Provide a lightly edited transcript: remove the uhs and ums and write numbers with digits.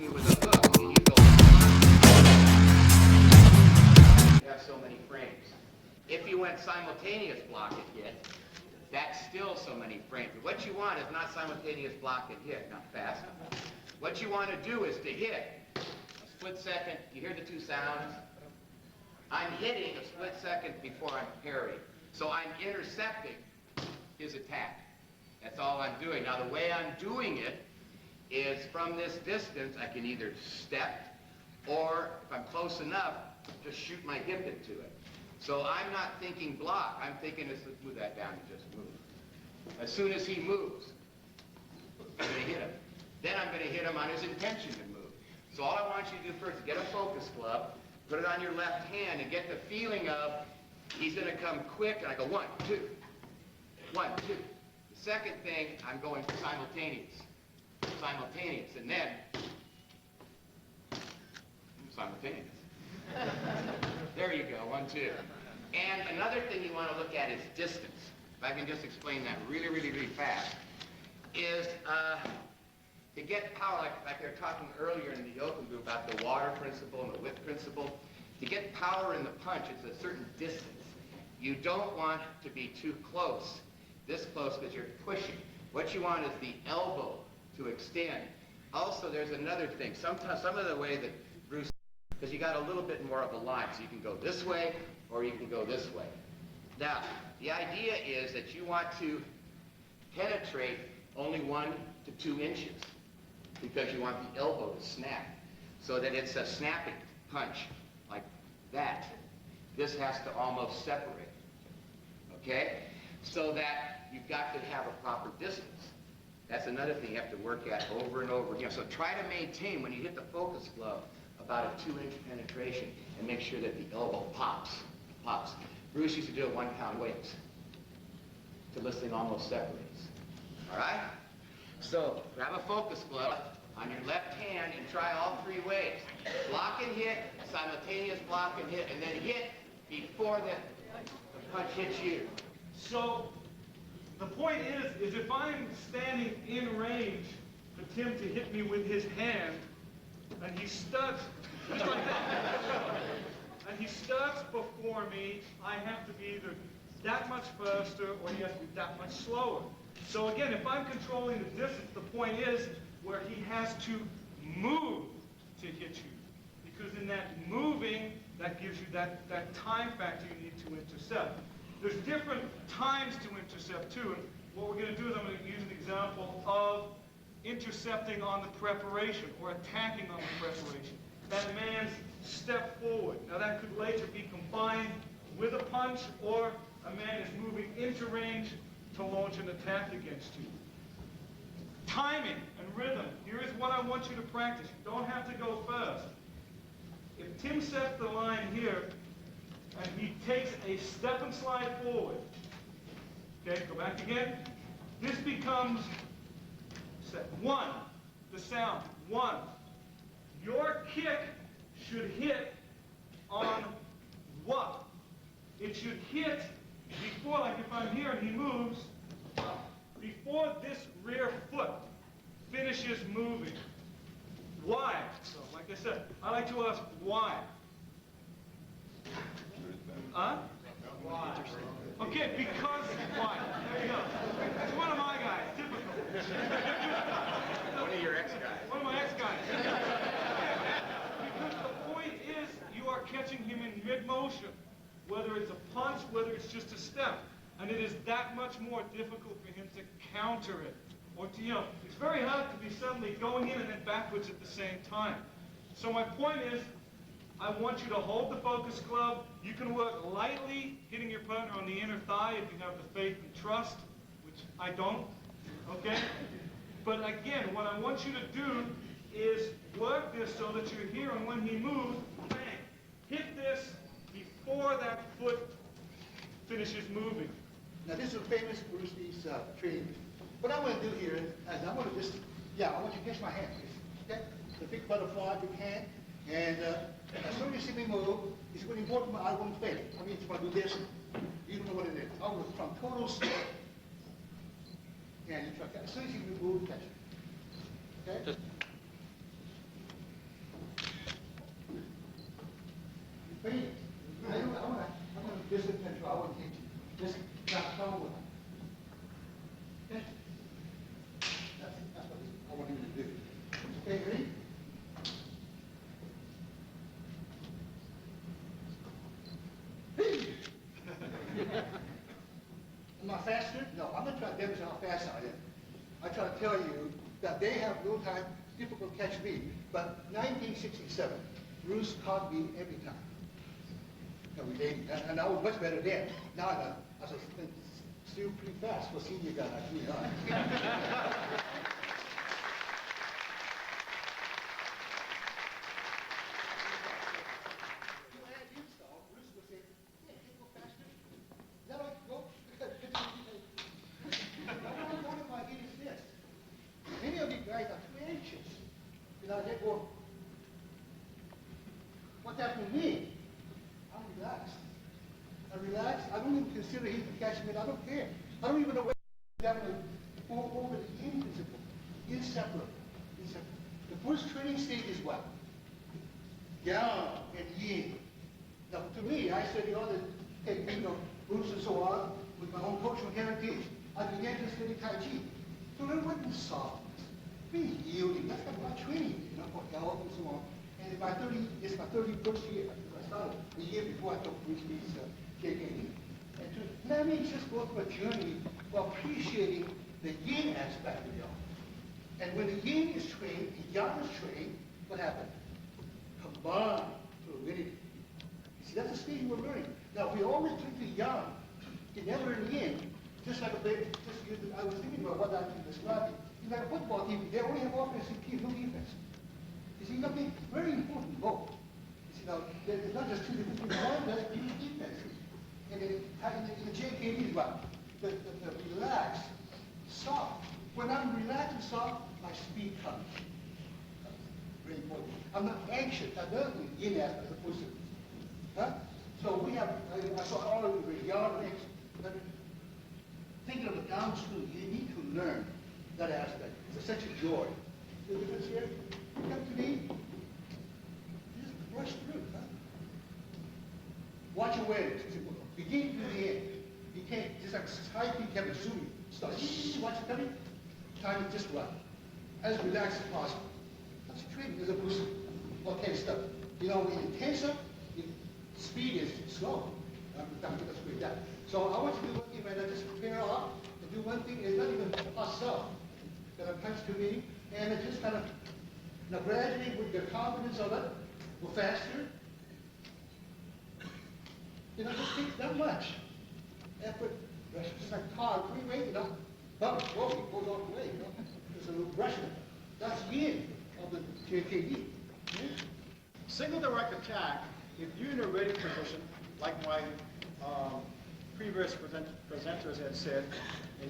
punching you with a hook and you go, you have so many frames. If you went simultaneous block and hit, that's still so many frames. But what you want is not simultaneous block and hit, not fast. What you want to do is to hit a split second. You hear the two sounds? I'm hitting a split second before I'm parrying. So I'm intercepting his attack. That's all I'm doing. Now the way I'm doing it is from this distance, I can either step or if I'm close enough, just shoot my hip into it. So I'm not thinking block. I'm thinking, let's move that down and just move. As soon as he moves, I'm going to hit him. Then I'm going to hit him on his intention to move. So all I want you to do first is get a focus glove, put it on your left hand, and get the feeling of he's going to come quick, and I go 1, 2, 1, 2. The second thing, I'm going simultaneous, and then simultaneous. There you go, 1, 2. And another thing you want to look at is distance. If I can just explain that really fast, is to get power, like they were talking earlier in the yoga group about the water principle and the whip principle. To get power in the punch, it's a certain distance. You don't want to be too close, this close, because you're pushing. What you want is the elbow to extend. Also, there's another thing. Sometimes, some of the way that Bruce, because you got a little bit more of a line, so you can go this way or you can go this way. Now, the idea is that you want to penetrate only 1 to 2 inches because you want the elbow to snap so that it's a snapping punch like that. This has to almost separate, okay? So that you've got to have a proper distance. That's another thing you have to work at over and over again. So try to maintain, when you hit the focus glove, about a 2-inch penetration and make sure that the elbow pops. Bruce used to do it 1-pound weights till this thing almost separates. All right? So grab a focus glove on your left hand and try all 3 ways. Block and hit, simultaneous block and hit, and then hit before the punch hits you. So the point is if I'm standing in range for Tim to hit me with his hand, and he studs, just like that, and he studs before me, I have to be either that much faster or he has to be that much slower. So again, if I'm controlling the distance, the point is where he has to move to hit you. Because in that moving, that gives you that time factor you need to intercept. There's different times to intercept too, and what we're going to do is I'm going to use an example of intercepting on the preparation or attacking on the preparation. That man's step forward. Now that could later be combined with a punch, or a man is moving into range to launch an attack against you. Timing and rhythm. Here is what I want you to practice. You don't have to go first. If Tim sets the line here, and he takes a step and slide forward, okay, go back again. This becomes set 1, the sound, 1. Your kick should hit on what? It should hit before, like if I'm here and he moves, before this rear foot finishes moving. Why? So, like I said, I like to ask why. Huh? Why? Okay, because why? There you go. It's one of my guys, typical. One of your ex-guys. One of my ex-guys. Because the point is, you are catching him in mid-motion, whether it's a punch, whether it's just a step, and it is that much more difficult for him to counter it. Or to, it's very hard to be suddenly going in and then backwards at the same time. So my point is, I want you to hold the focus glove. You can work lightly, hitting your partner on the inner thigh if you have the faith and trust, which I don't, okay? But again, what I want you to do is work this so that you're here, and when he moves, bang, hit this before that foot finishes moving. Now this is a famous Bruce Lee's training. What I want to do here is I want to just, I want you to catch my hand, please. Okay? The big butterfly, big hand. And as soon as you see me move, it's really important I won't fail. I mean, if I do this, you don't know what it is. I will from total step. Yeah, you try that. As soon as you move, catch it. Okay? they have no time, difficult to catch me. But 1967, Bruce caught me every time. And I was much better then. Now I was still pretty fast for senior guy like me, huh? Bruce would say, "Yeah, can you go faster?" Now I go. One of my is this. Many of you guys are too anxious. They go, what happened to me? I'm relaxed. I relax. I don't even consider him to catch me. I don't care. I don't even know where that over the invisible, inseparable. The first training stage is what? Yang and yin. Now, to me, I study all the technique of Bruce and so on with my own cultural heritage. I began to study Tai Chi. To learn what is soft, be yielding. That's what my training, for health and so on. And it's my 31st year. I started the year before I took Bruce Lee's KKD. And let me just go through a journey of appreciating the yin aspect of y'all. And when the yin is trained, the yang is trained, what happened? Combine fluidity. You see, that's the stage we're learning. Now, we always drink the yang. You never learn the yin. Just like I was thinking about what I can describe it. It's like a football team. They only have offense and team, no defense. You see, something very important both. You see, now, there's not just two different things. One does defense. And in the JKD is what? The relaxed, soft. When I'm relaxed and soft, my speed comes. Very important. I'm not anxious. Another thing, yin aspect as opposed to. Huh? So we have, I saw all of the yard legs. Thinking of the downstream, you need to learn that aspect. It's such a joy. See the difference here? You come to me, you just brush through, huh? Watch your waves. Begin to the end. You can't, just like high-speed Kevin Sumi, start, watch it coming, time it just right. As relaxed as possible. That's a training, as opposed to all kind of stuff. When intenser, speed is slow. So I want you to do one thing right now, just prepare off and do one thing. It's not even ourselves that comes to me, and it just kind of, gradually with the confidence of it, go faster. It just takes that much effort. Just like car, freeway, bump, whoa, it goes all the way, There's a little brushing. That's yin of the JKD. Single direct attack, if you're in a ready position, like my previous presenters had said, and